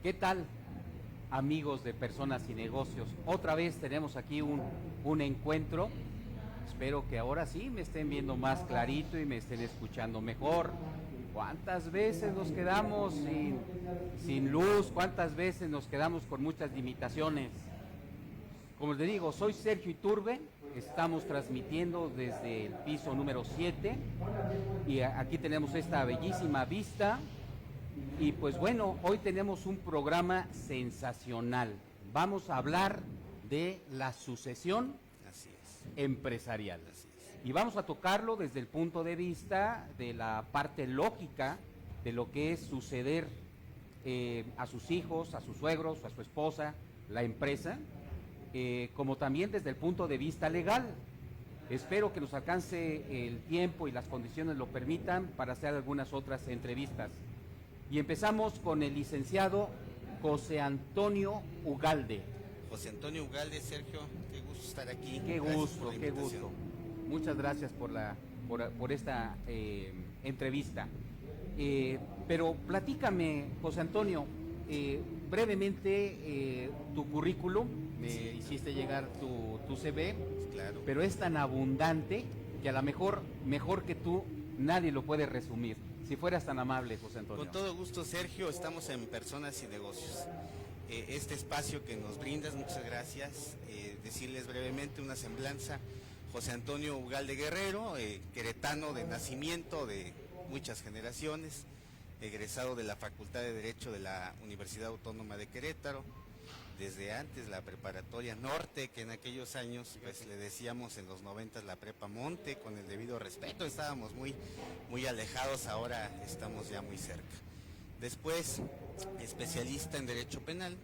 ¿Qué tal, amigos de Personas y Negocios? Otra vez tenemos aquí un encuentro. Espero que ahora sí me estén viendo más clarito y me estén escuchando mejor. ¿Cuántas veces nos quedamos sin luz? ¿Cuántas veces nos quedamos con muchas limitaciones? Como les digo, soy Sergio Iturbe, estamos transmitiendo desde el piso número 7 y aquí tenemos esta bellísima vista. Y pues bueno, hoy tenemos un programa sensacional. Vamos a hablar de la sucesión empresarial. Y vamos a tocarlo desde el punto de vista de la parte lógica de lo que es suceder a sus hijos, a sus suegros, a su esposa, la empresa, como también desde el punto de vista legal. Espero que nos alcance el tiempo y las condiciones lo permitan para hacer algunas otras entrevistas. Y empezamos con el licenciado José Antonio Ugalde. José Antonio Ugalde, Sergio, qué gusto estar aquí. Qué gusto, qué gusto. Muchas gracias por esta entrevista. Pero platícame, José Antonio, brevemente tu currículum. Me hiciste llegar tu CV, claro. Pero es tan abundante que a lo mejor que tú nadie lo puede resumir. Si fueras tan amable, José Antonio. Con todo gusto, Sergio, estamos en Personas y Negocios. Este espacio que nos brindas, muchas gracias. Decirles brevemente una semblanza. José Antonio Ugalde Guerrero, queretano de nacimiento, de muchas generaciones, egresado de la Facultad de Derecho de la Universidad Autónoma de Querétaro, desde antes la preparatoria Norte, que en aquellos años pues le decíamos en los 90 la prepa Monte, con el debido respeto, estábamos muy alejados, ahora estamos ya muy cerca. Después especialista en Derecho Penal,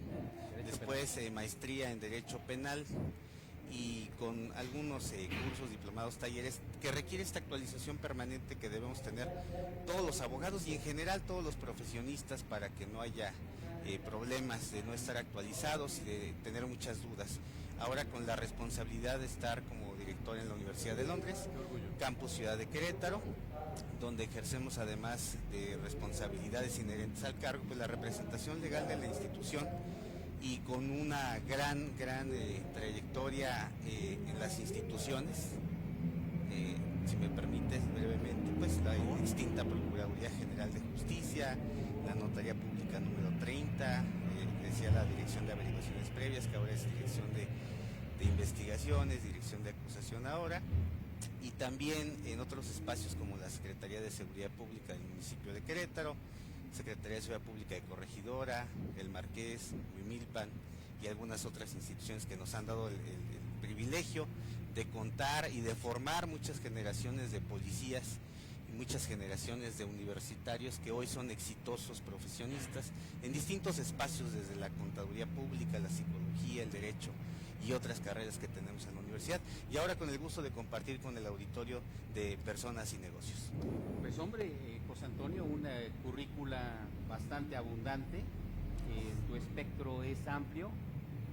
después maestría en Derecho Penal y con algunos cursos, diplomados, talleres que requiere esta actualización permanente que debemos tener todos los abogados y en general todos los profesionistas para que no haya problemas de no estar actualizados y de tener muchas dudas. Ahora con la responsabilidad de estar como director en la Universidad de Londres, Campus Ciudad de Querétaro, donde ejercemos además de responsabilidades inherentes al cargo, pues la representación legal de la institución y con una gran trayectoria en las instituciones. Si me permites brevemente, pues la extinta Procuraduría General de Justicia, la Notaría Pública número 30, decía la Dirección de Averiguaciones Previas, que ahora es Dirección de Investigaciones, Dirección de Acusación ahora, y también en otros espacios como la Secretaría de Seguridad Pública del municipio de Querétaro, Secretaría de Seguridad Pública de Corregidora, El Marqués, Huimilpan y algunas otras instituciones que nos han dado el privilegio de contar y de formar muchas generaciones de policías y muchas generaciones de universitarios que hoy son exitosos profesionistas en distintos espacios, desde la contaduría pública, la psicología, el derecho y otras carreras que tenemos en la universidad, y ahora con el gusto de compartir con el auditorio de Personas y Negocios. Pues hombre, José Antonio, una currícula bastante abundante, tu espectro es amplio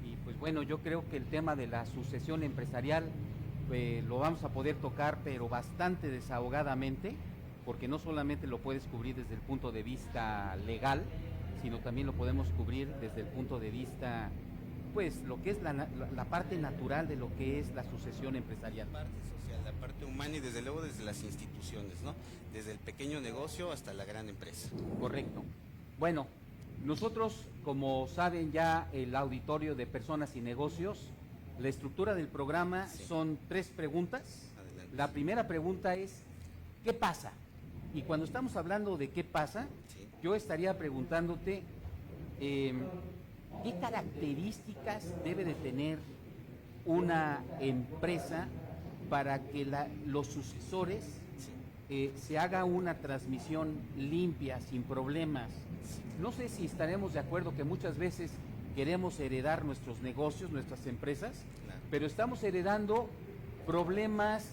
y pues bueno, yo creo que el tema de la sucesión empresarial lo vamos a poder tocar, pero bastante desahogadamente, porque no solamente lo puedes cubrir desde el punto de vista legal, sino también lo podemos cubrir desde el punto de vista, pues, lo que es la parte natural de lo que es la sucesión empresarial. La parte social, la parte humana y desde luego desde las instituciones, ¿no? Desde el pequeño negocio hasta la gran empresa. Correcto. Bueno, nosotros, como saben ya el auditorio de Personas y Negocios, la estructura del programa son 3 preguntas. Adelante. La primera pregunta es, ¿qué pasa? Y cuando estamos hablando de qué pasa, yo estaría preguntándote, ¿qué características debe de tener una empresa para que los sucesores se haga una transmisión limpia, sin problemas? No sé si estaremos de acuerdo que muchas veces queremos heredar nuestros negocios, nuestras empresas, claro, pero estamos heredando problemas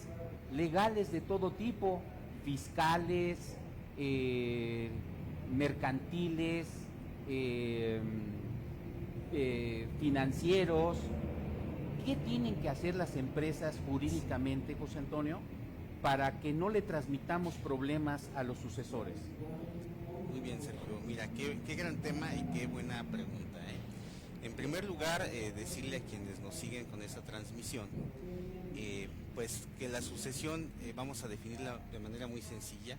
legales de todo tipo, fiscales, mercantiles, financieros. ¿Qué tienen que hacer las empresas jurídicamente, José Antonio, para que no le transmitamos problemas a los sucesores? Muy bien, Sergio. Mira, qué gran tema y qué buena pregunta, ¿eh? En primer lugar, decirle a quienes nos siguen con esta transmisión, pues que la sucesión vamos a definirla de manera muy sencilla.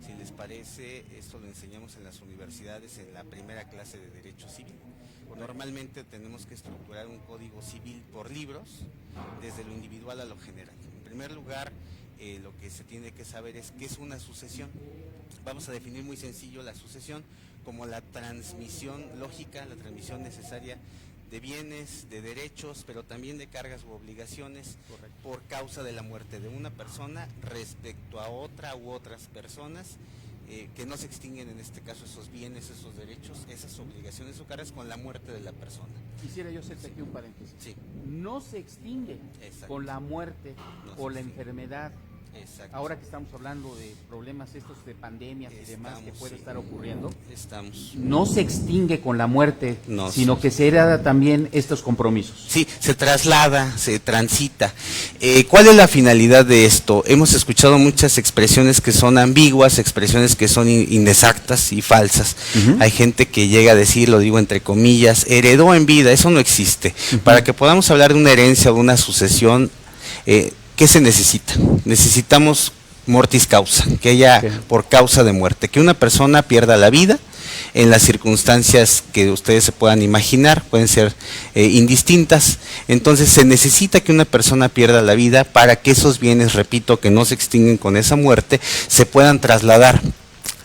Si les parece, esto lo enseñamos en las universidades en la primera clase de Derecho Civil. Normalmente tenemos que estructurar un código civil por libros, desde lo individual a lo general. En primer lugar, lo que se tiene que saber es qué es una sucesión. Vamos a definir muy sencillo la sucesión como la transmisión lógica, la transmisión necesaria de bienes, de derechos, pero también de cargas u obligaciones. Correcto. Por causa de la muerte de una persona respecto a otra u otras personas, que no se extinguen en este caso esos bienes, esos derechos, esas obligaciones o cargas con la muerte de la persona. Quisiera yo hacerte aquí un paréntesis. Sí. No se extingue. Exacto. Con la muerte o la enfermedad. Exacto. Ahora que estamos hablando de problemas estos de pandemias y demás que puede estar ocurriendo, no se extingue con la muerte, sino que se hereda también estos compromisos. Sí, se traslada, se transita. ¿Cuál es la finalidad de esto? Hemos escuchado muchas expresiones que son ambiguas, expresiones que son inexactas y falsas. Hay gente que llega a decir, lo digo entre comillas, heredó en vida. Eso no existe. Para que podamos hablar de una herencia o de una sucesión, ¿qué se necesita? Necesitamos mortis causa, que haya por causa de muerte, que una persona pierda la vida en las circunstancias que ustedes se puedan imaginar, pueden ser indistintas. Entonces se necesita que una persona pierda la vida para que esos bienes, repito, que no se extinguen con esa muerte, se puedan trasladar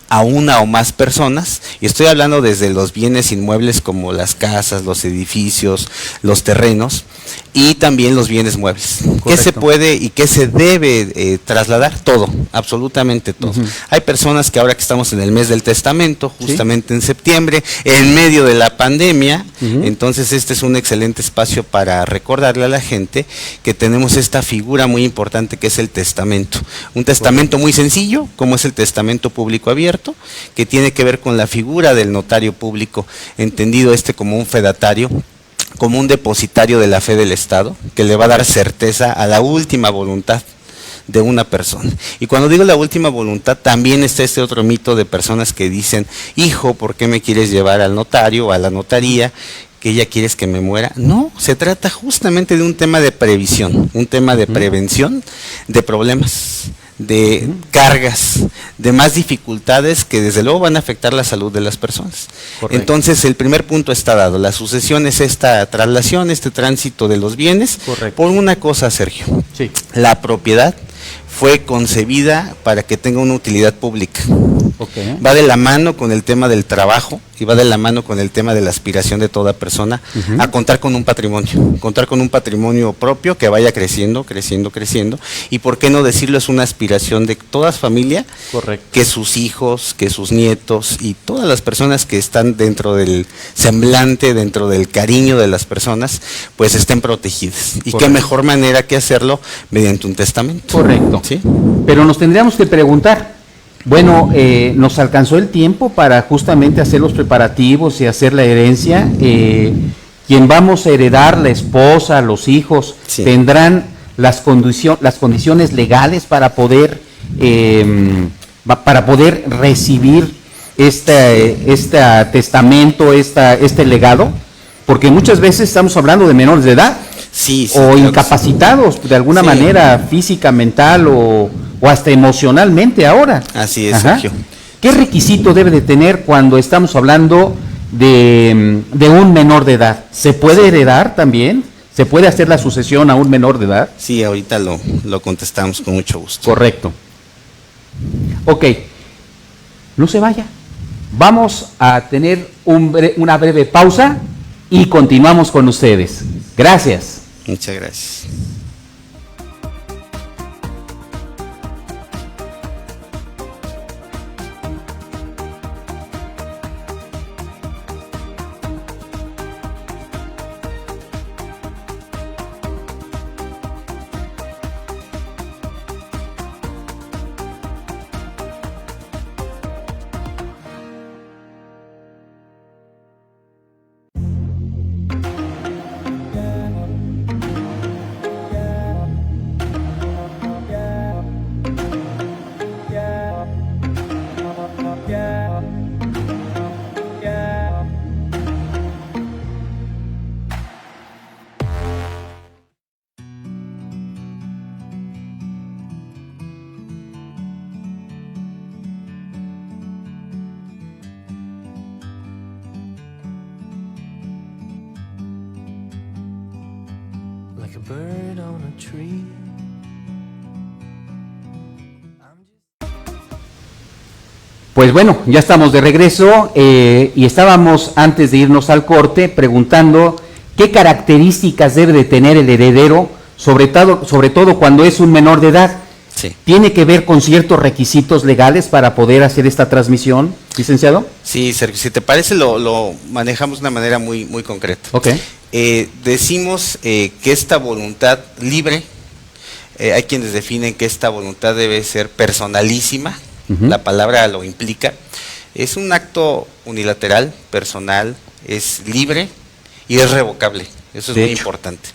a una o más personas, y estoy hablando desde los bienes inmuebles como las casas, los edificios, los terrenos, y también los bienes muebles. Correcto. ¿Qué se puede y qué se debe trasladar? Todo, absolutamente todo. Hay personas que ahora que estamos en el mes del testamento, justamente en septiembre, en medio de la pandemia, entonces este es un excelente espacio para recordarle a la gente que tenemos esta figura muy importante que es el testamento. Un testamento muy sencillo, como es el testamento público abierto, que tiene que ver con la figura del notario público, entendido como un fedatario, como un depositario de la fe del Estado, que le va a dar certeza a la última voluntad de una persona. Y cuando digo la última voluntad, también está este otro mito de personas que dicen, hijo, ¿por qué me quieres llevar al notario o a la notaría? ¿Que ella quieres que me muera? No, se trata justamente de un tema de previsión, un tema de prevención de problemas, de cargas, de más dificultades que desde luego van a afectar la salud de las personas. Correcto. Entonces el primer punto está dado, la sucesión es esta traslación, este tránsito de los bienes. Correcto. Por una cosa, Sergio, la propiedad fue concebida para que tenga una utilidad pública. Va de la mano con el tema del trabajo y va de la mano con el tema de la aspiración de toda persona a contar con un patrimonio propio que vaya creciendo, creciendo, creciendo, y por qué no decirlo, es una aspiración de toda familia. Correcto. Que sus hijos, que sus nietos y todas las personas que están dentro del semblante, dentro del cariño de las personas, pues estén protegidas. Y qué mejor manera que hacerlo mediante un testamento. Correcto. ¿Sí? Pero nos tendríamos que preguntar, bueno, nos alcanzó el tiempo para justamente hacer los preparativos y hacer la herencia. Quien vamos a heredar, la esposa, los hijos, ¿tendrán las condiciones legales para poder recibir este testamento, este legado? Porque muchas veces estamos hablando de menores de edad. O incapacitados de alguna manera, física, mental o hasta emocionalmente ahora. Así es, Sergio. ¿Qué requisito debe de tener cuando estamos hablando de un menor de edad? ¿Se puede heredar también? ¿Se puede hacer la sucesión a un menor de edad? Sí, ahorita lo contestamos con mucho gusto. Correcto. Ok, no se vaya. Vamos a tener una breve pausa y continuamos con ustedes. Gracias. Muchas gracias. like a bird on a tree. Pues bueno, ya estamos de regreso y estábamos antes de irnos al corte preguntando qué características debe de tener el heredero, sobre todo cuando es un menor de edad. Sí. ¿Tiene que ver con ciertos requisitos legales para poder hacer esta transmisión, licenciado? Sí, Sergio, si te parece lo manejamos de una manera muy concreta. Ok. Decimos que esta voluntad libre, hay quienes definen que esta voluntad debe ser personalísima. La palabra lo implica, es un acto unilateral, personal, es libre y es revocable, eso es muy importante.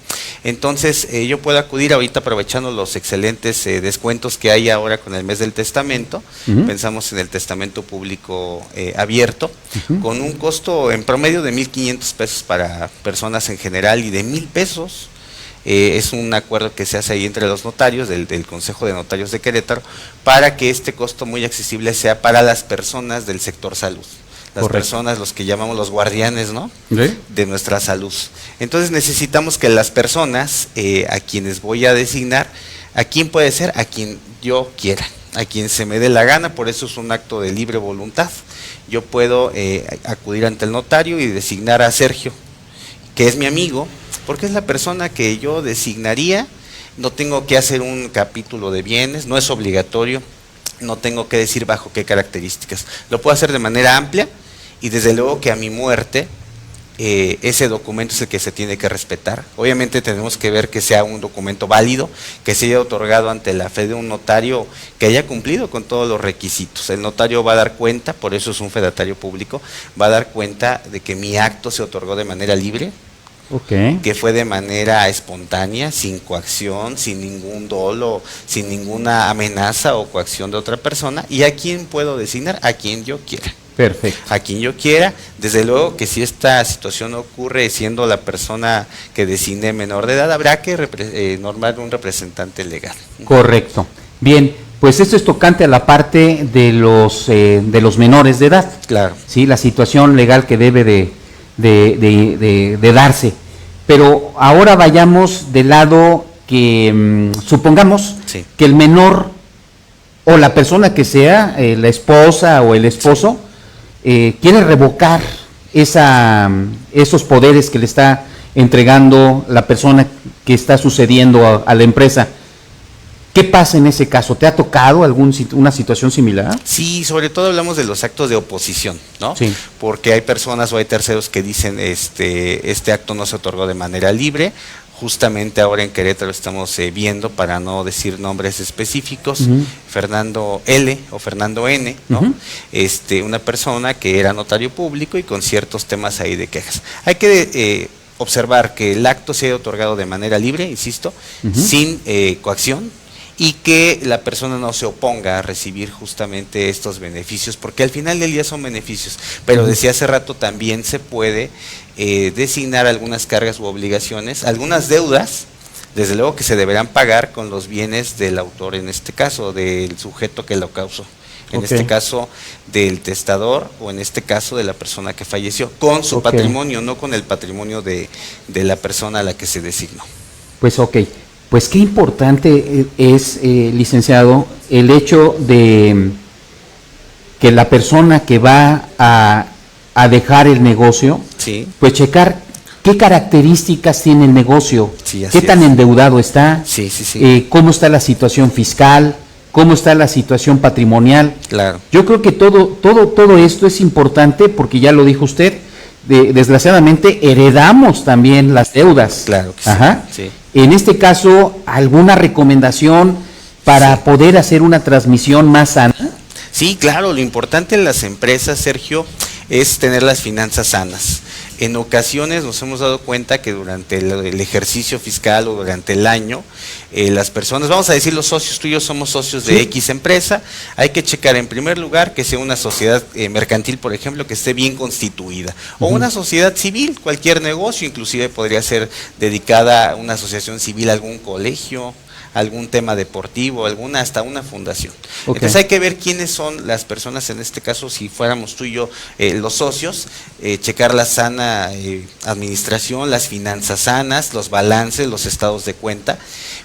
Entonces yo puedo acudir ahorita aprovechando los excelentes descuentos que hay ahora con el mes del testamento, pensamos en el testamento público abierto, con un costo en promedio de 1,500 pesos para personas en general y de 1,000 pesos. Es un acuerdo que se hace ahí entre los notarios del Consejo de Notarios de Querétaro para que este costo muy accesible sea para las personas del sector salud, las personas, los que llamamos los guardianes, ¿no? De nuestra salud. Entonces necesitamos que las personas a quienes voy a designar, ¿a quién puede ser? A quien yo quiera, a quien se me dé la gana, por eso es un acto de libre voluntad. Yo puedo acudir ante el notario y designar a Sergio, que es mi amigo, porque es la persona que yo designaría. No tengo que hacer un capítulo de bienes, no es obligatorio, no tengo que decir bajo qué características. Lo puedo hacer de manera amplia y desde luego que a mi muerte ese documento es el que se tiene que respetar. Obviamente tenemos que ver que sea un documento válido, que se haya otorgado ante la fe de un notario que haya cumplido con todos los requisitos. El notario va a dar cuenta, por eso es un fedatario público, va a dar cuenta de que mi acto se otorgó de manera libre, que fue de manera espontánea, sin coacción, sin ningún dolo, sin ninguna amenaza o coacción de otra persona. ¿Y a quién puedo designar? A quien yo quiera. Perfecto. A quien yo quiera. Desde luego que si esta situación ocurre siendo la persona que designe menor de edad, habrá que normar un representante legal. Correcto. Bien, pues esto es tocante a la parte de los menores de edad. Claro. Sí, la situación legal que debe de darse. Pero ahora vayamos del lado que supongamos que el menor o la persona que sea, la esposa o el esposo, quiere revocar esos poderes que le está entregando la persona que está sucediendo a la empresa. ¿Qué pasa en ese caso? ¿Te ha tocado una situación similar? Sí, sobre todo hablamos de los actos de oposición, ¿no? Sí. Porque hay personas o hay terceros que dicen este acto no se otorgó de manera libre. Justamente ahora en Querétaro estamos viendo, para no decir nombres específicos, Fernando L. o Fernando N., ¿no? Una persona que era notario público y con ciertos temas ahí de quejas. Hay que observar que el acto se haya otorgado de manera libre, insisto, sin coacción, y que la persona no se oponga a recibir justamente estos beneficios, porque al final del día son beneficios, pero decía hace rato también se puede designar algunas cargas u obligaciones, algunas deudas, desde luego que se deberán pagar con los bienes del autor, en este caso, del sujeto que lo causó, en este caso del testador o en este caso de la persona que falleció, con su patrimonio, no con el patrimonio de la persona a la que se designó. Pues pues qué importante es, licenciado, el hecho de que la persona que va a dejar el negocio, pues checar qué características tiene el negocio, qué tan endeudado está, cómo está la situación fiscal, cómo está la situación patrimonial. Claro. Yo creo que todo esto es importante porque ya lo dijo usted, desgraciadamente heredamos también las deudas. Claro que sí. En este caso, ¿alguna recomendación para poder hacer una transmisión más sana? Sí, claro, lo importante en las empresas, Sergio, es tener las finanzas sanas. En ocasiones nos hemos dado cuenta que durante el ejercicio fiscal o durante el año, las personas, vamos a decir los socios, tú y yo somos socios de X empresa, hay que checar en primer lugar que sea una sociedad mercantil, por ejemplo, que esté bien constituida, o una sociedad civil, cualquier negocio, inclusive podría ser dedicada a una asociación civil, a algún colegio, algún tema deportivo, hasta una fundación. Okay. Entonces hay que ver quiénes son las personas, en este caso, si fuéramos tú y yo los socios, checar la sana administración, las finanzas sanas, los balances, los estados de cuenta,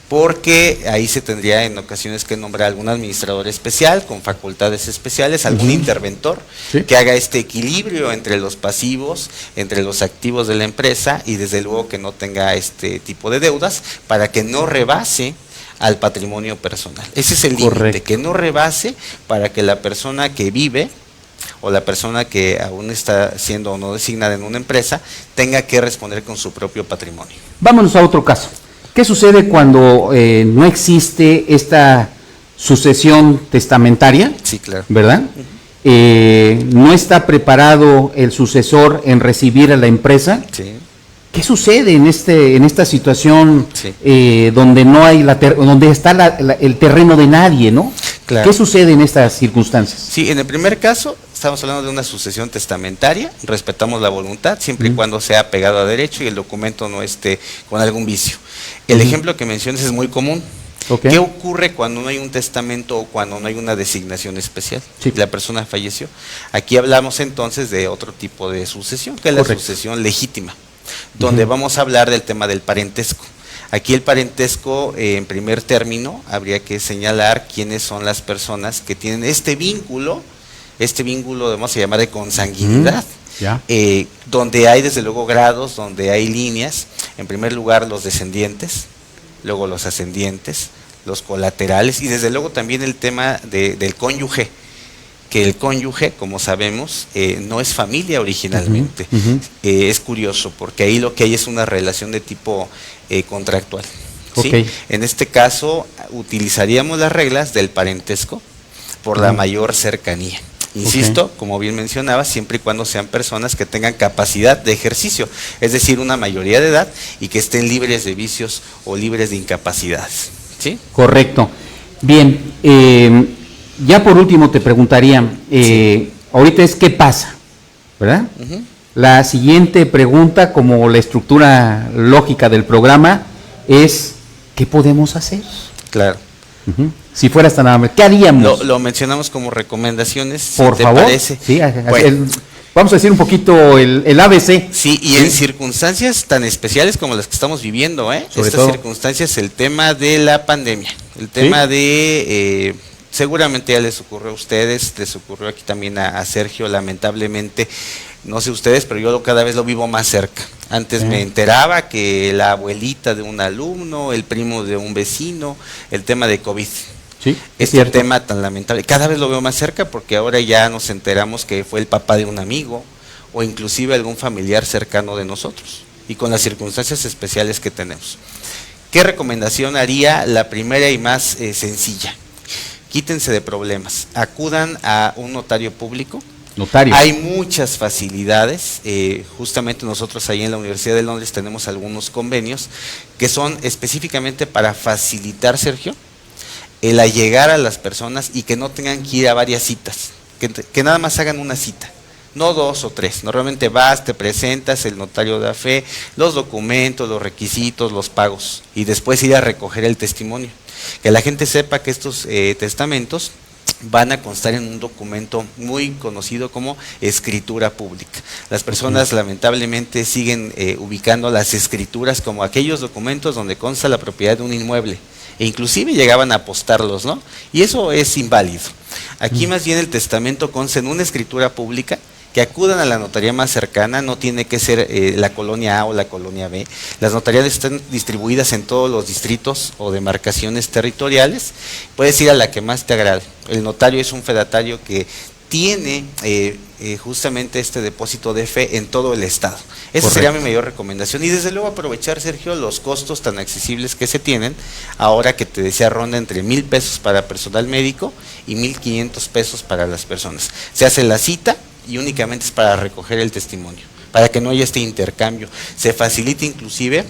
porque ahí se tendría en ocasiones que nombrar algún administrador especial con facultades especiales, algún interventor que haga este equilibrio entre los pasivos, entre los activos de la empresa y desde luego que no tenga este tipo de deudas para que no rebase al patrimonio personal. Ese es el límite, que no rebase para que la persona que vive o la persona que aún está siendo o no designada en una empresa tenga que responder con su propio patrimonio. Vámonos a otro caso. ¿Qué sucede cuando no existe esta sucesión testamentaria? Sí, claro. ¿Verdad? No está preparado el sucesor en recibir a la empresa. Sí. ¿Qué sucede en esta situación donde no hay donde está el terreno de nadie, ¿no? Claro. ¿Qué sucede en estas circunstancias? Sí, en el primer caso estamos hablando de una sucesión testamentaria, respetamos la voluntad siempre y cuando sea pegado a derecho y el documento no esté con algún vicio. El ejemplo que mencionas es muy común. Okay. ¿Qué ocurre cuando no hay un testamento o cuando no hay una designación especial? Sí. La persona falleció. Aquí hablamos entonces de otro tipo de sucesión, que es la sucesión legítima, donde vamos a hablar del tema del parentesco. Aquí el parentesco, en primer término, habría que señalar quiénes son las personas que tienen este vínculo vamos a llamar de consanguinidad, donde hay desde luego grados, donde hay líneas. En primer lugar los descendientes, luego los ascendientes, los colaterales y desde luego también el tema del cónyuge, que el cónyuge, como sabemos, no es familia originalmente. Es curioso porque ahí lo que hay es una relación de tipo contractual. ¿Sí? Okay. En este caso utilizaríamos las reglas del parentesco por la mayor cercanía. Insisto, como bien mencionaba, siempre y cuando sean personas que tengan capacidad de ejercicio, es decir, una mayoría de edad y que estén libres de vicios o libres de incapacidades. ¿Sí? Correcto. Bien, ya por último te preguntaría, ahorita es ¿qué pasa? ¿Verdad? La siguiente pregunta, como la estructura lógica del programa, es ¿qué podemos hacer? Claro. Si fueras tan amable, ¿qué haríamos? Lo mencionamos como recomendaciones, por favor. Parece. Sí, bueno. Vamos a decir un poquito el ABC. Sí, y en circunstancias tan especiales como las que estamos viviendo, Sobre estas todo. circunstancias, el tema de la pandemia, el tema de, seguramente ya les ocurrió a ustedes, les ocurrió aquí también a Sergio, lamentablemente, no sé ustedes, pero yo cada vez lo vivo más cerca. Antes me enteraba que la abuelita de un alumno, el primo de un vecino, el tema de COVID. Sí, Este tema tan lamentable, cada vez lo veo más cerca porque ahora ya nos enteramos que fue el papá de un amigo o inclusive algún familiar cercano de nosotros y con las circunstancias especiales que tenemos. ¿Qué recomendación haría? La primera y más sencilla, quítense de problemas, acudan a un notario público. Notario. Hay muchas facilidades, justamente nosotros ahí en la Universidad de Londres tenemos algunos convenios que son específicamente para facilitar, Sergio, el allegar a las personas y que no tengan que ir a varias citas, que nada más hagan una cita, no 2 o 3. Normalmente vas, te presentas, el notario da fe, los documentos, los requisitos, los pagos y después ir a recoger el testimonio. Que la gente sepa que estos testamentos van a constar en un documento muy conocido como escritura pública. Las personas lamentablemente siguen ubicando las escrituras como aquellos documentos donde consta la propiedad de un inmueble e inclusive llegaban a apostarlos, ¿no? Y eso es inválido. Aquí más bien el testamento consta en una escritura pública, que acudan a la notaría más cercana, no tiene que ser la colonia A o la colonia B. Las notarías están distribuidas en todos los distritos o demarcaciones territoriales, puedes ir a la que más te agrade. El notario es un fedatario que tiene justamente este depósito de fe en todo el estado. Esa sería mi mayor recomendación. Y desde luego aprovechar, Sergio, los costos tan accesibles que se tienen, ahora que te decía ronda entre 1,000 pesos para personal médico y 1,500 pesos para las personas. Se hace la cita y únicamente es para recoger el testimonio, para que no haya este intercambio. Se facilita inclusive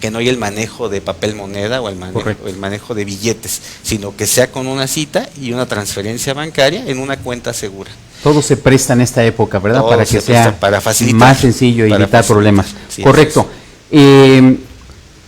que no haya el manejo de papel moneda o el manejo de billetes, sino que sea con una cita y una transferencia bancaria en una cuenta segura. Todo se presta en esta época, ¿verdad? Todo para que sea para facilitar, más sencillo y evitar problemas. Sí, correcto.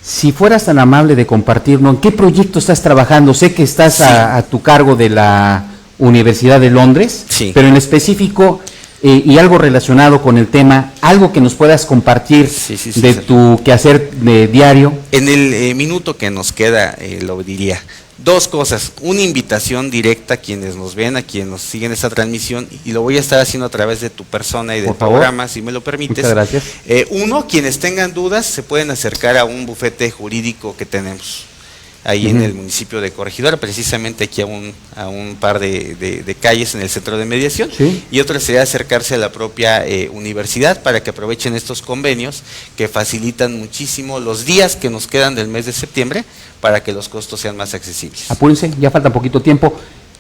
si fueras tan amable de compartirnos, ¿en qué proyecto estás trabajando? Sé que estás Sí. a tu cargo de la Universidad de Londres, Sí. pero en específico y algo relacionado con el tema, algo que nos puedas compartir Sí, de Sergio. tu quehacer diario. En el minuto que nos queda, lo diría. Dos cosas, una invitación directa a quienes nos ven, a quienes nos siguen esta transmisión, y lo voy a estar haciendo a través de tu persona y del Por favor. programa, si me lo permites. Muchas gracias. Uno, quienes tengan dudas se pueden acercar a un bufete jurídico que tenemos ahí en el municipio de Corregidora, precisamente aquí a un par de calles en el centro de mediación, Sí. y otra sería acercarse a la propia universidad para que aprovechen estos convenios que facilitan muchísimo los días que nos quedan del mes de septiembre para que los costos sean más accesibles. Apúrense, ya falta poquito tiempo.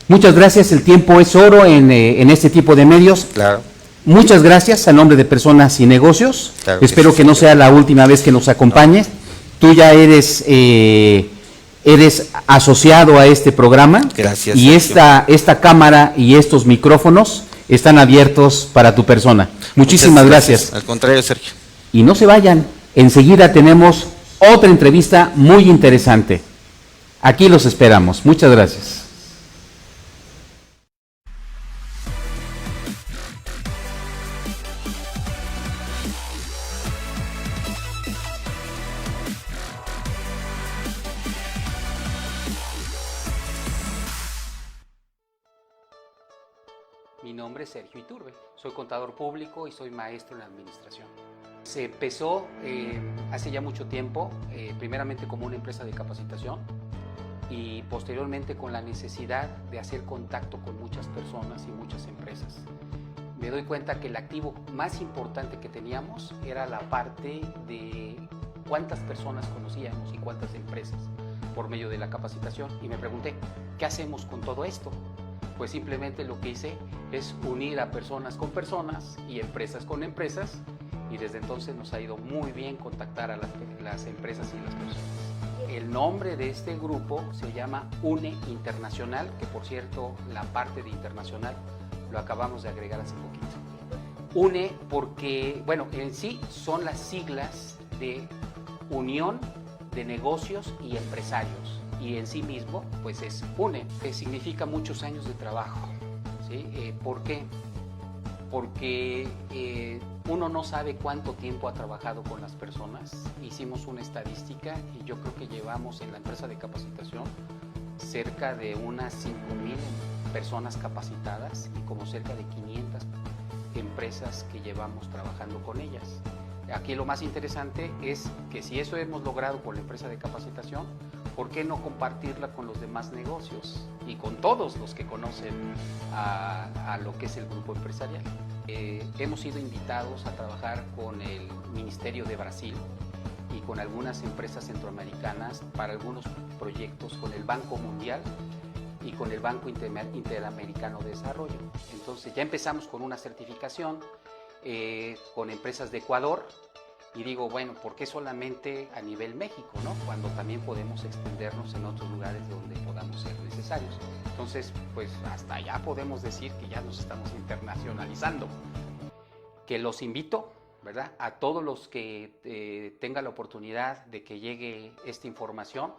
Muchas gracias, el tiempo es oro en este tipo de medios. Claro. Muchas gracias a nombre de Personas y Negocios. Claro que Espero sí, que no señor. sea la última vez que nos acompañes. Tú ya eres asociado a este programa. Gracias, Y Sergio. esta cámara y estos micrófonos están abiertos para tu persona. Muchísimas Muchas gracias. Al contrario, Sergio. Y no se vayan, enseguida tenemos otra entrevista muy interesante. Aquí los esperamos. Muchas gracias. Mi nombre es Sergio Iturbe, soy contador público y soy maestro en administración. Se empezó hace ya mucho tiempo, primeramente como una empresa de capacitación y posteriormente con la necesidad de hacer contacto con muchas personas y muchas empresas. Me doy cuenta que el activo más importante que teníamos era la parte de cuántas personas conocíamos y cuántas empresas por medio de la capacitación, y me pregunté, ¿qué hacemos con todo esto? Pues simplemente lo que hice es unir a personas con personas y empresas con empresas, y desde entonces nos ha ido muy bien contactar a las empresas y las personas. El nombre de este grupo se llama UNE Internacional, que por cierto la parte de internacional lo acabamos de agregar hace poquito. UNE porque, bueno, en sí son las siglas de Unión de Negocios y Empresarios, y en sí mismo pues es UNE, que significa muchos años de trabajo, ¿sí? ¿Por qué? Porque uno no sabe cuánto tiempo ha trabajado con las personas. Hicimos una estadística y yo creo que llevamos en la empresa de capacitación cerca de unas 5,000 personas capacitadas y como cerca de 500 empresas que llevamos trabajando con ellas. Aquí lo más interesante es que si eso hemos logrado con la empresa de capacitación, ¿por qué no compartirla con los demás negocios y con todos los que conocen a lo que es el grupo empresarial? Hemos sido invitados a trabajar con el Ministerio de Brasil y con algunas empresas centroamericanas para algunos proyectos con el Banco Mundial y con el Banco Interamericano de Desarrollo. Entonces ya empezamos con una certificación con empresas de Ecuador, y digo, bueno, ¿por qué solamente a nivel México, no? Cuando también podemos extendernos en otros lugares donde podamos ser necesarios. Entonces, pues hasta allá podemos decir que ya nos estamos internacionalizando. Que los invito, ¿verdad?, a todos los que tengan la oportunidad de que llegue esta información.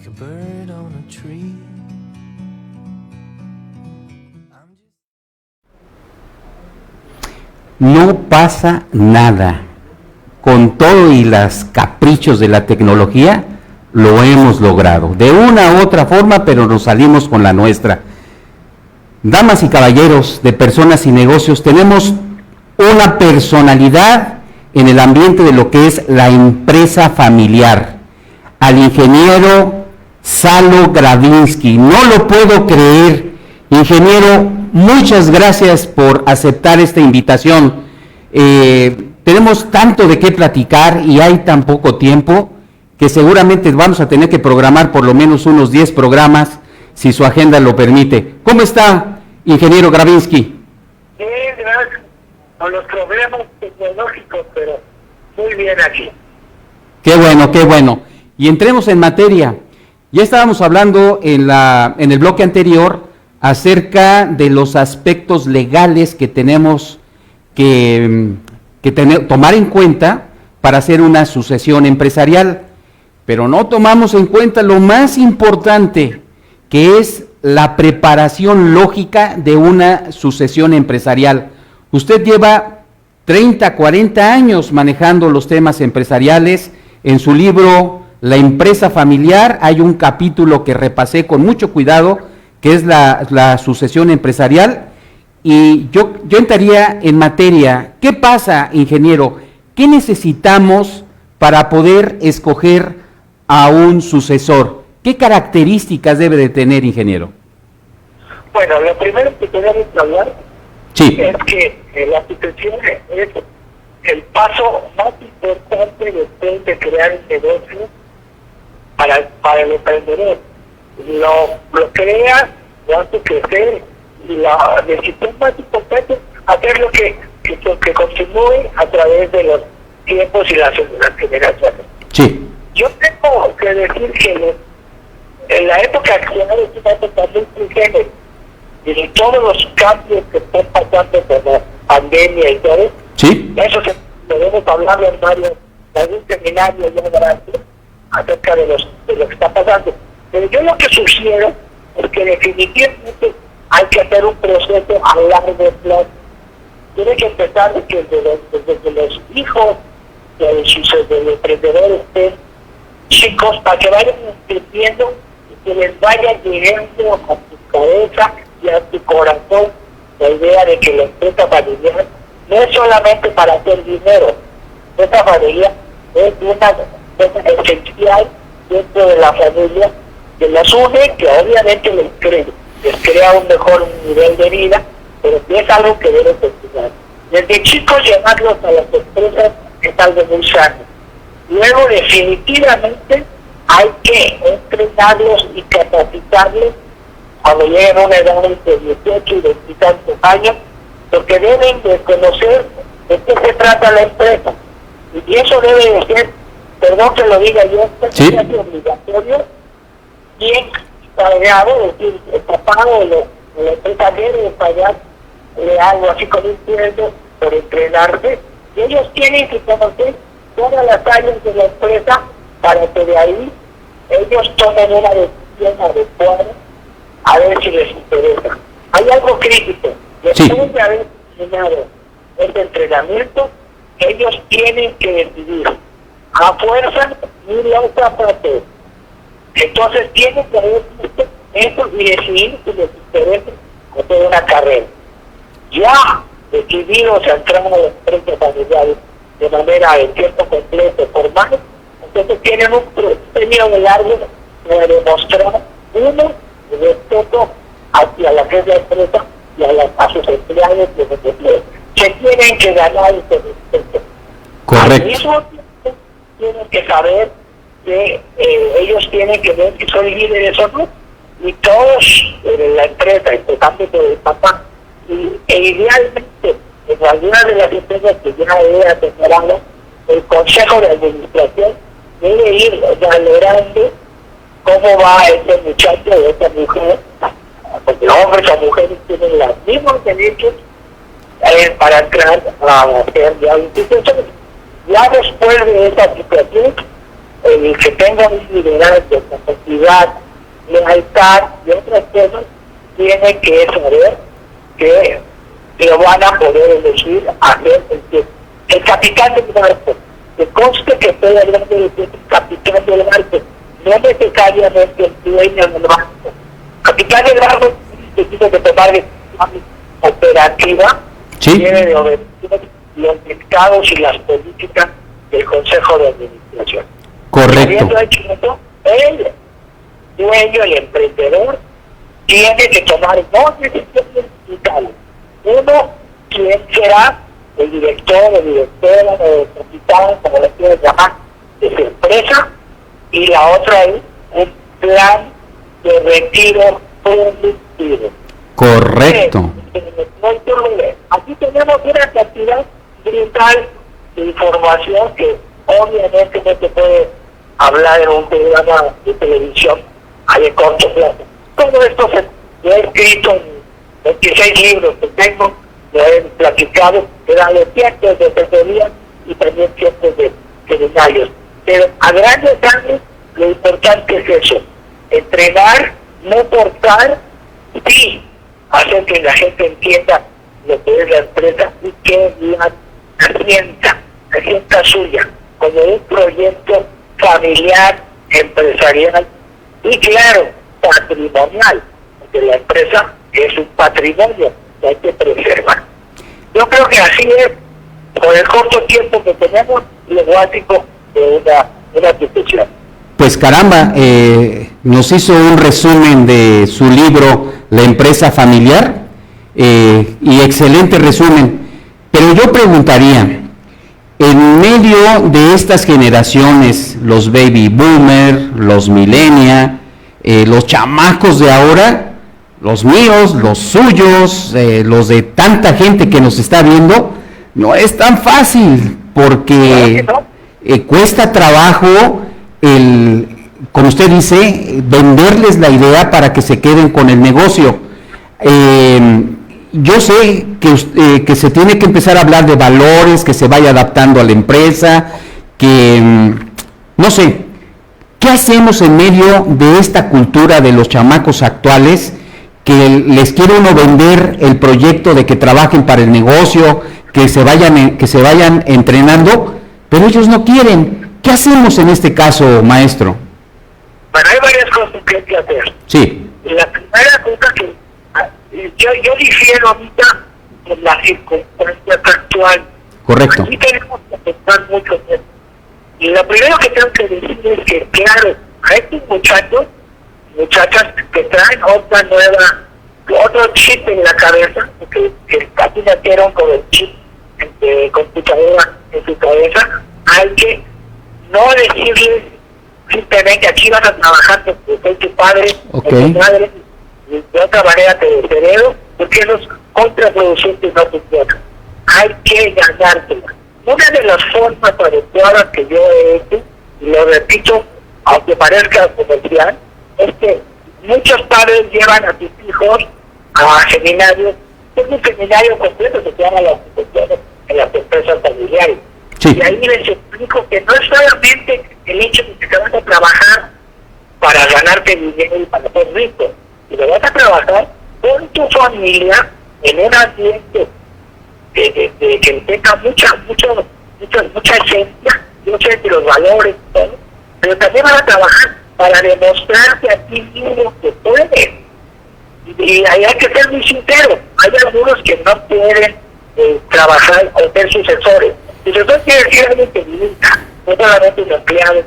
like a bird on a tree. No pasa nada. Con todo y los caprichos de la tecnología, lo hemos logrado. De una u otra forma, pero nos salimos con la nuestra. Damas y caballeros de Personas y Negocios, tenemos una personalidad en el ambiente de lo que es la empresa familiar, al ingeniero Salo Gravinsky. No lo puedo creer. Ingeniero, muchas gracias por aceptar esta invitación. Tenemos tanto de qué platicar y hay tan poco tiempo que seguramente vamos a tener que programar por lo menos unos 10 programas, si su agenda lo permite. ¿Cómo está, ingeniero Gravinsky? Bien, gracias. Con los problemas tecnológicos, pero muy bien aquí. Qué bueno, qué bueno. Y entremos en materia. Ya estábamos hablando en el bloque anterior acerca de los aspectos legales que tenemos que tomar en cuenta para hacer una sucesión empresarial, pero no tomamos en cuenta lo más importante, que es la preparación lógica de una sucesión empresarial. Usted lleva 30, 40 años manejando los temas empresariales. En su libro La empresa familiar hay un capítulo que repasé con mucho cuidado, que es la sucesión empresarial. Y yo entraría en materia. ¿Qué pasa, ingeniero? ¿Qué necesitamos para poder escoger a un sucesor? ¿Qué características debe de tener, ingeniero? Bueno, lo primero que tenemos que hablar Sí. es que la sucesión es el paso más importante después de crear un negocio para el emprendedor. Lo crea, lo hace crecer, y la decisión más importante es hacer lo que continúe a través de los tiempos y las generaciones. Sí. Yo tengo que decir que en la época actual es una época muy triste, y todos los cambios que están pasando con la pandemia y todo Sí. eso podemos hablar en algún seminario ya grande acerca de lo que está pasando. Pero yo lo que sugiero es que definitivamente hay que hacer un proceso a largo plazo. Tiene que empezar desde los hijos del emprendedor estén chicos, para que vayan entendiendo y que les vaya llegando a tu cabeza y a tu corazón la idea de que la empresa familiar no es solamente para hacer dinero. Esa familia es una cosa esencial dentro de la familia, que las une, que obviamente les crea un mejor nivel de vida, pero que es algo que debe continuar. Desde chicos llevarlos a las empresas es algo muy sano. Luego definitivamente hay que entrenarlos y capacitarlos cuando lleguen a una edad de 18 y 20 años, porque deben de conocer de qué se trata la empresa. Y eso debe de ser, perdón que lo diga yo, ¿Sí? Es obligatorio, bien pagado, es decir, el papá o la empresa debe de pagarle algo así como un sueldo por entrenarse, y ellos tienen que conocer todas las áreas de la empresa para que de ahí ellos tomen una decisión adecuada a ver si les interesa. Hay algo crítico. Después de haber terminado este entrenamiento, ellos tienen que decidir a fuerza y la otra parte. Entonces tienen que haber visto eso y decidir si les interesa hacer una carrera. Ya decididos a entrar a la empresa familiar de manera en tiempo completo, formal, entonces tienen un premio de largo para demostrar uno el respeto hacia la que es la empresa y a sus empleados de los empleos. Se tienen que ganar ese respeto. Correcto. Al mismo tiempo, tienen que saber que ellos tienen que ver si son líderes o no. Y todos en la empresa, empezando por el papá, e idealmente, en algunas de las empresas que ya he asesorado, el consejo de administración debe ir valorando cómo va ese muchacho o esa mujer, porque hombres o mujeres tienen los mismos derechos para entrar a hacer ya instituciones. Ya después de esa situación, el que tenga un liderazgo, capacidad, lealtad y otras cosas, tiene que saber que lo van a poder elegir a ser el capitán del barco. Que conste que estoy hablando de que es el capitán del barco, no necesariamente el dueño del barco. Capitán del barco tiene que tomar decisiones operativas, Sí. tiene de obedecer los dictados y las políticas del Consejo de Administración. Correcto. Habiendo hecho eso, el dueño, el emprendedor, tiene que tomar dos decisiones vitales. Uno, quién será el director, o directora, o el capitán, como le quieras llamar, de su empresa, y la otra es un plan de retiro productivo. Correcto. Aquí tenemos una cantidad brutal de información que obviamente no se puede hablar en un programa de televisión a de corto plazo. Todo esto lo he escrito en 26 libros que tengo, lo he platicado, he dado cientos de asesorías y también cientos de seminarios. Pero a grandes rasgos lo importante es eso, entrenar, no forzar, sí, hacer que la gente entienda lo que es la empresa y que la sienta suya, como un proyecto familiar, empresarial y claro, patrimonial, porque la empresa es un patrimonio que hay que preservar. Yo creo que así es, con el corto tiempo que tenemos, lo básico de una institución. Pues caramba, nos hizo un resumen de su libro La empresa familiar, y excelente resumen. Pero yo preguntaría, en medio de estas generaciones, los baby boomers, los millennials, los chamacos de ahora, los míos, los suyos, los de tanta gente que nos está viendo, no es tan fácil, porque cuesta trabajo como usted dice, venderles la idea para que se queden con el negocio. Yo sé que se tiene que empezar a hablar de valores, que se vaya adaptando a la empresa, que, no sé, ¿qué hacemos en medio de esta cultura de los chamacos actuales que les quiere uno vender el proyecto de que trabajen para el negocio, que se vayan entrenando, pero ellos no quieren? ¿Qué hacemos en este caso, maestro? Bueno, hay varias cosas que hay que hacer. Sí. La primera cosa que yo difiero ahorita en la circunstancia actual. Correcto. Aquí tenemos que pensar mucho en eso. Y lo primero que tengo que decir es que, claro, a estos muchachas que traen otro chip en la cabeza, que casi nacieron con el chip de computadora en su cabeza, hay que no decirles simplemente aquí vas a trabajar porque soy tu padre o tu madre, y de otra manera te desheredo, porque eso es contraproducente y no funciona. Hay que ganártela. Una de las formas adecuadas que yo he hecho, y lo repito, aunque parezca comercial, es que muchos padres llevan a sus hijos a seminarios. Es un seminario completo que se llama las instituciones en las empresas familiares. Sí. Y ahí les explico que no es solamente el hecho de que te vas a trabajar para ganarte dinero y para ser rico, sino vas a trabajar con tu familia en un ambiente que tenga mucha esencia, mucha de los valores, todo, pero también van a trabajar para demostrarte a ti mismo que puedes. Y ahí hay que ser muy sincero, hay algunos que no pueden trabajar o ser sucesores. Sucesor quiere decir alguien que limita, no solamente un empleado,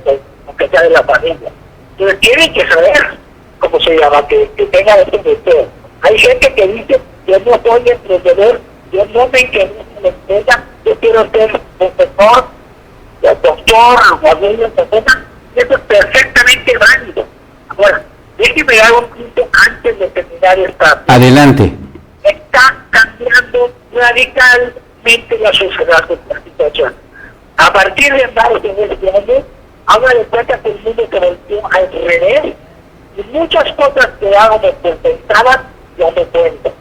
aunque sea de la familia. Entonces tienen que saber cómo se llama, que tenga ese deseo. Hay gente que dice, yo no soy emprendedor, yo no me interesa en la empresa, yo quiero ser profesor, doctor, abuelo, persona. Eso es perfectamente válido. Ahora, déjeme dar un punto antes de terminar esta. Adelante. Está cambiando radicalmente la sociedad con la situación. A partir de marzo de este año, hago de cuenta que el mundo se volvió al revés y muchas cosas que hago me presentaban ya me cuento.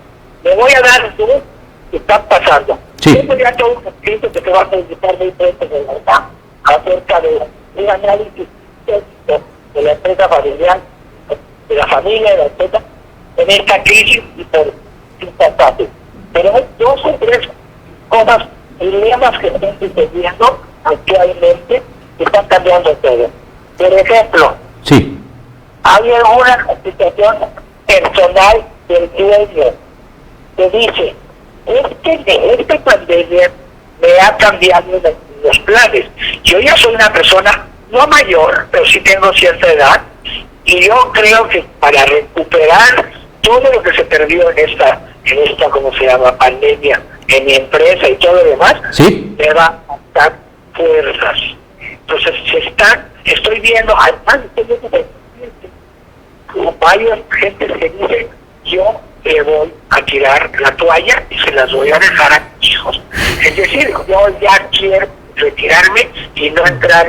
Le voy a dar dos que están pasando. Sí. Tengo ya todo un escrito que se va a publicar muy pronto de la verdad acerca de un análisis de la empresa familiar, de la familia de la empresa, en esta crisis y por importante. Pero hay dos o tres cosas, dilemas que están sucediendo actualmente que están cambiando todo. Por ejemplo, Sí. hay alguna situación personal del dueño que dice, esta pandemia me ha cambiado los planes. Yo ya soy una persona no mayor, pero sí tengo cierta edad, y yo creo que para recuperar todo lo que se perdió en esta ¿cómo se llama?, pandemia, en mi empresa y todo lo demás, Sí. me va a dar fuerzas. Entonces estoy viendo, además estoy viendo como varias gentes que dicen, yo le voy a tirar la toalla y se las voy a dejar a mis hijos. Es decir, yo ya quiero retirarme y no entrar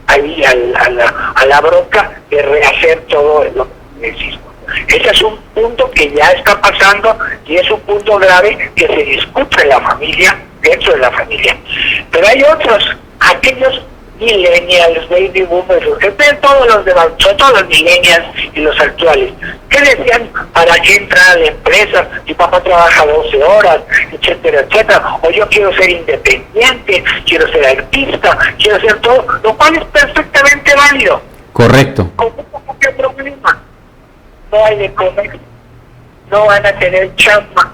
ahí a la bronca de rehacer todo lo que existe. Ese es un punto que ya está pasando y es un punto grave que se discute en la familia, dentro de la familia. Pero hay otros, aquellos millennials, baby boomers, que ven todos los demás, son todos los millennials y los actuales, que decían, ¿para qué entrar a la empresa? Mi papá trabaja 12 horas, etcétera, etcétera, o yo quiero ser independiente, quiero ser artista, quiero ser todo, lo cual es perfectamente válido. Correcto. ¿Qué problema? No hay de comer, no van a tener chamba,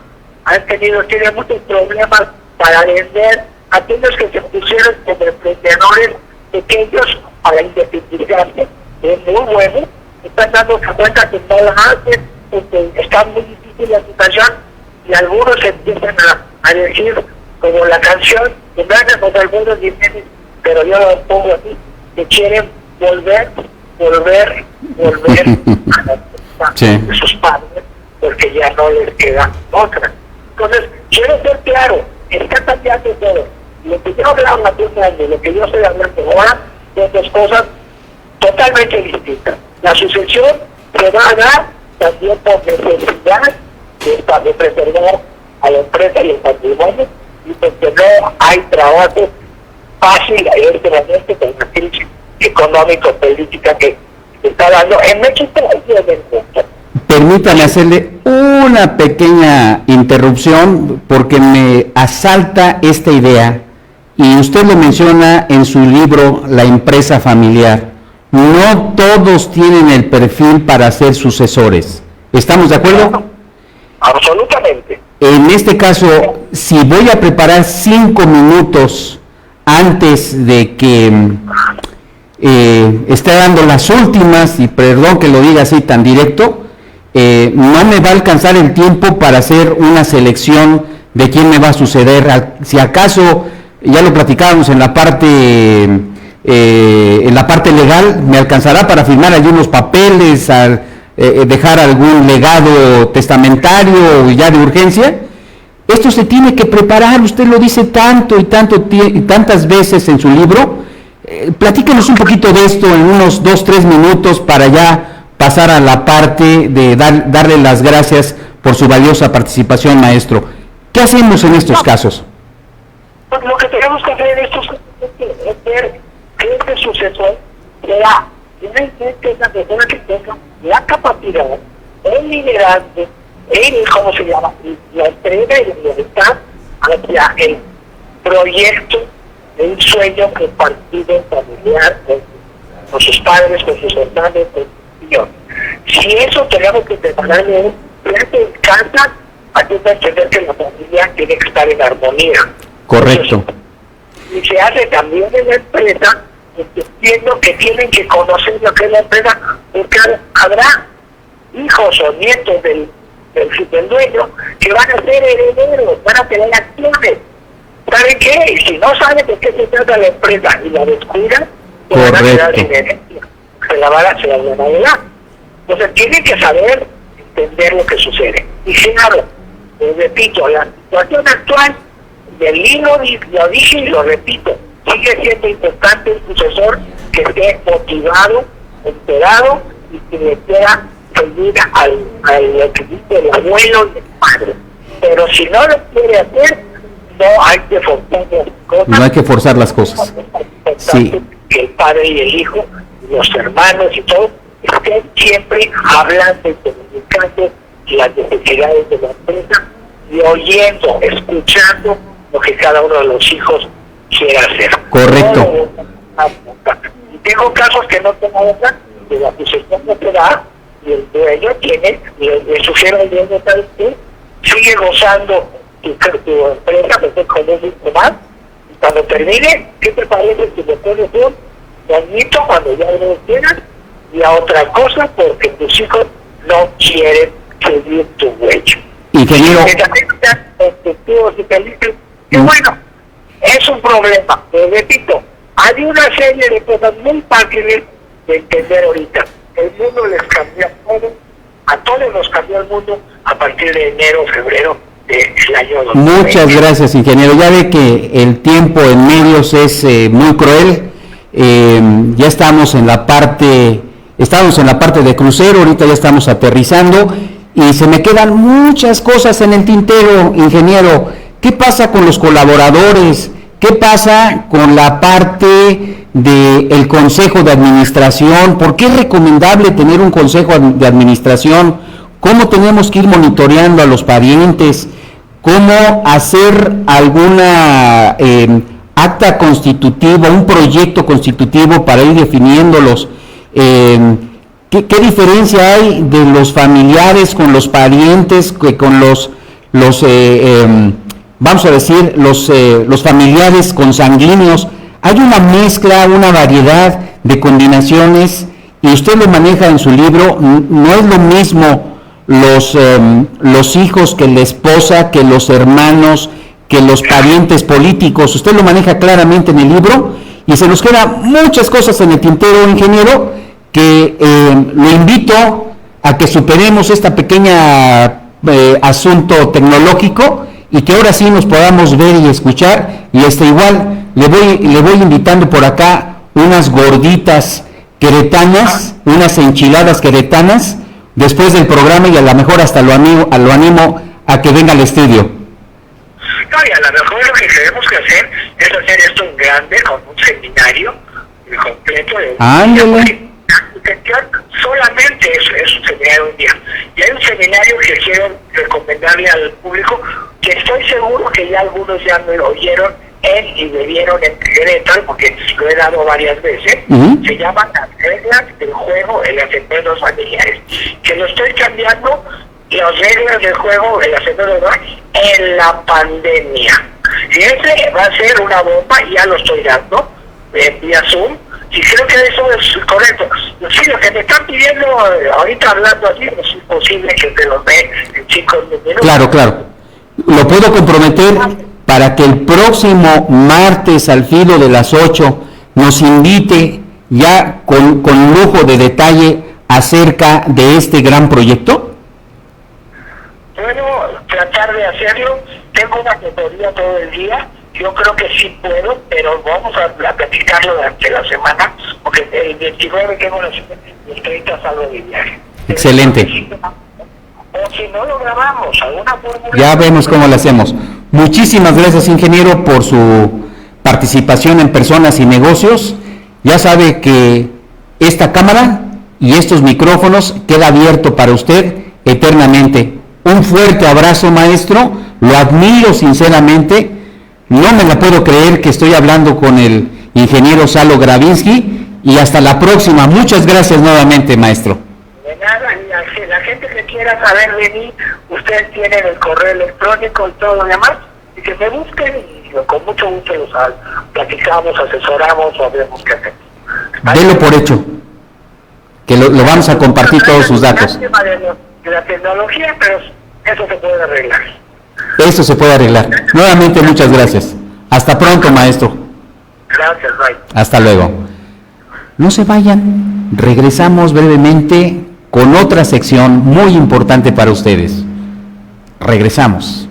tienen muchos problemas para vender, aquellos que se pusieron como emprendedores pequeños para independizarse, es muy bueno, están dando cuenta que no la hacen, porque está muy difícil la situación, y algunos empiezan a decir, como la canción, que me han encontrado algunos dicen, pero yo lo pongo así, que quieren volver a la Sí. de sus padres, porque ya no les queda otra. Entonces, quiero ser claro, está cambiando todo. Lo que yo hablaba hace un año, lo que yo estoy hablando ahora, son dos cosas totalmente distintas. La sucesión se va a dar también por necesidad de preservar a la empresa y el patrimonio, y porque no hay trabajo fácil en este momento con la crisis económico-política que está dando en México y en el mundo. Permítame hacerle una pequeña interrupción porque me asalta esta idea y usted lo menciona en su libro La empresa familiar. No todos tienen el perfil para ser sucesores. ¿Estamos de acuerdo? Absolutamente. En este caso, si voy a preparar 5 minutos antes de que esté dando las últimas, y perdón que lo diga así tan directo, no me va a alcanzar el tiempo para hacer una selección de quién me va a suceder. Si acaso, ya lo platicábamos en la parte legal, me alcanzará para firmar algunos papeles, dejar algún legado testamentario ya de urgencia. Esto se tiene que preparar, usted lo dice tanto y tantas veces en su libro. Platíquenos un poquito de esto en unos 2-3 minutos para ya pasar a la parte de darle las gracias por su valiosa participación, maestro. ¿Qué hacemos en estos casos? Pues lo que tenemos que hacer en estos casos es ver que este sucesor sea una persona que tenga la capacidad, el liderazgo, ¿cómo se llama?, la entrega y la lealtad hacia el proyecto de un sueño compartido familiar con sus padres, con sus hermanos, con sus hijos. Si eso tenemos que prepararle en casa, hay que entender que la familia tiene que estar en armonía. Correcto. Y se hace también en la empresa, entendiendo que tienen que conocer lo que es la empresa, porque habrá hijos o nietos del dueño que van a ser herederos, van a tener acciones. ¿Saben qué? Y si no saben de qué se trata la empresa y la descuidan, pues van a quedar sin herencia. Se la van a dar. Entonces tienen que saber entender lo que sucede. Y claro, repito, la situación actual del libro, lo dije y lo repito, sigue siendo importante un sucesor que esté motivado, enterado y que le quiera seguir al equilibrio del abuelo y del padre. Pero si no lo quiere hacer, no hay que forzar las cosas. No hay que forzar las cosas. Sí. Que el padre y el hijo los hermanos y todo, estén siempre hablando y comunicando las necesidades de la empresa y oyendo, escuchando lo que cada uno de los hijos quiera hacer. Correcto. Y tengo casos que no tengo nada, de la asociación no te da, y el dueño tiene, le sugiero al dueño, ¿sabes qué? Sigue gozando tu empresa, me con un mismo más, y cuando termine, ¿qué te parece si le pones un bonito cuando ya lo quieras? Y a otra cosa, porque tus hijos no quieren seguir tu huella. Ingeniero. Que también sean efectivos y felices. Y bueno, es un problema, pero repito, hay una serie de cosas muy fáciles de entender ahorita. El mundo les cambió a todos nos cambió el mundo a partir de enero, febrero del año 2020. Muchas gracias, ingeniero. Ya ve que el tiempo en medios es muy cruel. Ya estamos en la parte de crucero, ahorita ya estamos aterrizando y se me quedan muchas cosas en el tintero, ingeniero. ¿Qué pasa con los colaboradores? ¿Qué pasa con la parte del consejo de administración? ¿Por qué es recomendable tener un consejo de administración? ¿Cómo tenemos que ir monitoreando a los parientes? ¿Cómo hacer alguna acta constitutiva, un proyecto constitutivo para ir definiéndolos? ¿Qué diferencia hay de los familiares con los parientes, con los vamos a decir, los familiares consanguíneos? Hay una mezcla, una variedad de combinaciones, y usted lo maneja en su libro. No es lo mismo los hijos que la esposa, que los hermanos, que los parientes políticos. Usted lo maneja claramente en el libro, y se nos quedan muchas cosas en el tintero, ingeniero, que lo invito a que superemos esta pequeña asunto tecnológico, y que ahora sí nos podamos ver y escuchar. Y igual le voy invitando por acá unas gorditas queretanas, unas enchiladas queretanas después del programa, y a lo mejor hasta lo animo a que venga al estudio. No, y a lo mejor lo que tenemos que hacer es hacer esto en grande, con un seminario completo de Ándale. solamente es un seminario de un día. Y hay un seminario que quiero recomendarle al público, que estoy seguro que ya algunos ya me oyeron y me vieron en Querétaro, porque lo he dado varias veces. Se llaman las reglas del juego en las empresas familiares, que lo estoy cambiando, las reglas del juego en las empresas en la pandemia. Y ese va a ser una bomba, y ya lo estoy dando vía Zoom. Y creo que eso es correcto. Sí, lo que me están pidiendo ahorita hablando así, es imposible que te lo dé en 5 minutos. Claro. Lo puedo comprometer para que el próximo martes al filo de las 8 nos invite ya con lujo de detalle acerca de este gran proyecto. Bueno, tratar de hacerlo. Tengo una teoría todo el día. Yo creo que sí puedo, pero vamos a platicarlo durante la semana, porque el 29 tengo la cita, el 30 salgo de viaje. Excelente. O si no lo grabamos, alguna fórmula. Ya vemos cómo lo hacemos. Muchísimas gracias, ingeniero, por su participación en Personas y Negocios. Ya sabe que esta cámara y estos micrófonos queda abierto para usted eternamente. Un fuerte abrazo, maestro. Lo admiro sinceramente. No me la puedo creer que estoy hablando con el ingeniero Salo Gravinsky, y hasta la próxima. Muchas gracias nuevamente, maestro. De nada, y la gente que quiera saber de mí, ustedes tienen el correo electrónico y todo lo demás, y que me busquen, y con mucho gusto los platicamos, asesoramos o vemos qué hacemos. Denlo por hecho, que lo vamos a compartir todos sus datos. De la tecnología, pero eso se puede arreglar. Eso se puede arreglar. Nuevamente, muchas gracias. Hasta pronto, maestro. Gracias, bye. Hasta luego. No se vayan. Regresamos brevemente con otra sección muy importante para ustedes. Regresamos.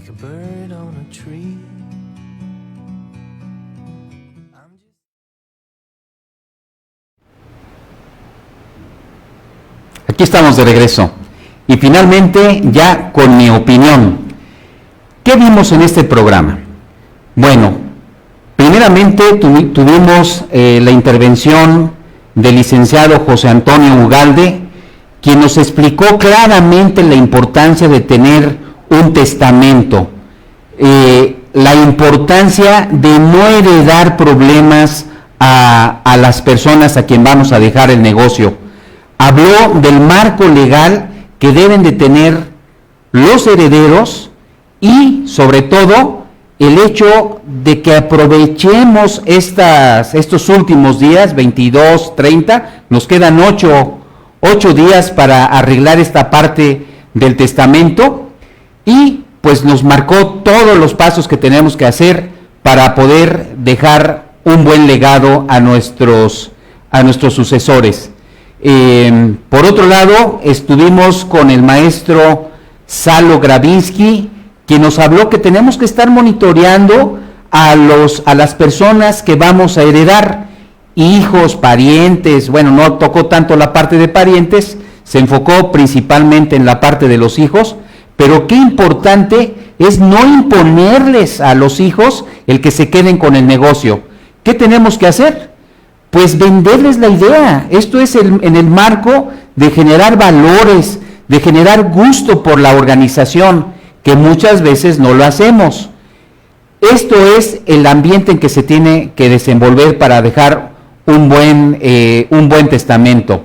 like a bird on a tree. Aquí estamos de regreso. Y finalmente, ya con mi opinión. ¿Qué vimos en este programa? Bueno, primeramente tuvimos la intervención del licenciado José Antonio Ugalde, quien nos explicó claramente la importancia de tener un testamento, la importancia de no heredar problemas a las personas a quien vamos a dejar el negocio. Habló del marco legal que deben de tener los herederos y, sobre todo, el hecho de que aprovechemos estos últimos días, 22, 30, nos quedan 8 días para arreglar esta parte del testamento y pues nos marcó todos los pasos que tenemos que hacer para poder dejar un buen legado a nuestros sucesores. Por otro lado, estuvimos con el maestro Salo Gravinsky, quien nos habló que tenemos que estar monitoreando a las personas que vamos a heredar, hijos, parientes. Bueno, no tocó tanto la parte de parientes, se enfocó principalmente en la parte de los hijos, pero qué importante es no imponerles a los hijos el que se queden con el negocio. ¿Qué tenemos que hacer? Pues venderles la idea. Esto es en el marco de generar valores, de generar gusto por la organización, que muchas veces no lo hacemos. Esto es el ambiente en que se tiene que desenvolver para dejar un buen testamento.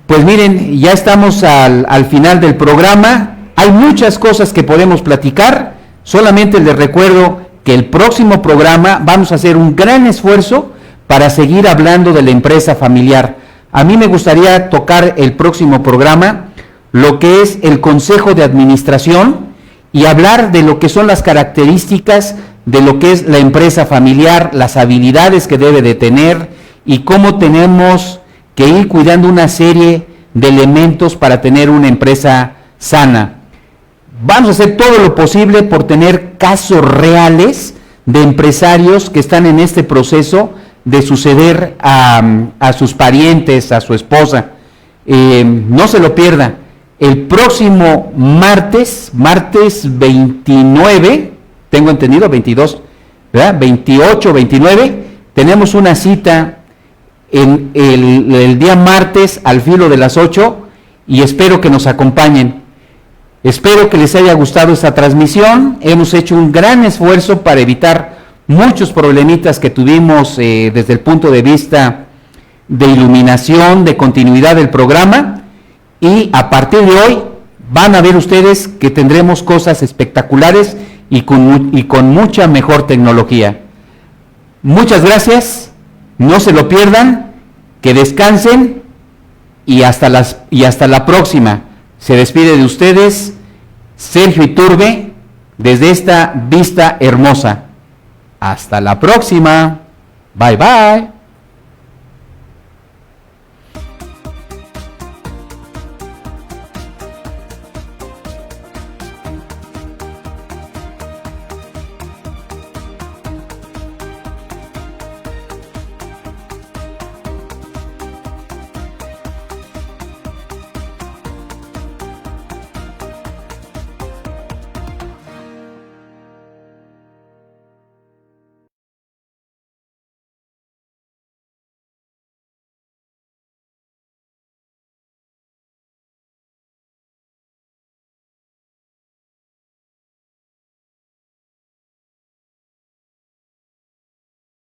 Pues miren, ya estamos al final del programa. Hay muchas cosas que podemos platicar. Solamente les recuerdo que el próximo programa vamos a hacer un gran esfuerzo para seguir hablando de la empresa familiar. A mí me gustaría tocar el próximo programa lo que es el Consejo de Administración y hablar de lo que son las características de lo que es la empresa familiar, las habilidades que debe de tener y cómo tenemos que ir cuidando una serie de elementos para tener una empresa sana. Vamos a hacer todo lo posible por tener casos reales de empresarios que están en este proceso de suceder a sus parientes, a su esposa. No se lo pierda. El próximo martes 29, tengo entendido, 22, ¿verdad? 28, 29, tenemos una cita en el día martes al filo de las 8 y espero que nos acompañen. Espero que les haya gustado esta transmisión. Hemos hecho un gran esfuerzo para evitar muchos problemitas que tuvimos desde el punto de vista de iluminación, de continuidad del programa. Y a partir de hoy van a ver ustedes que tendremos cosas espectaculares y con mucha mejor tecnología. Muchas gracias, no se lo pierdan, que descansen y hasta la próxima. Se despide de ustedes Sergio Iturbe desde esta vista hermosa. Hasta la próxima. Bye bye.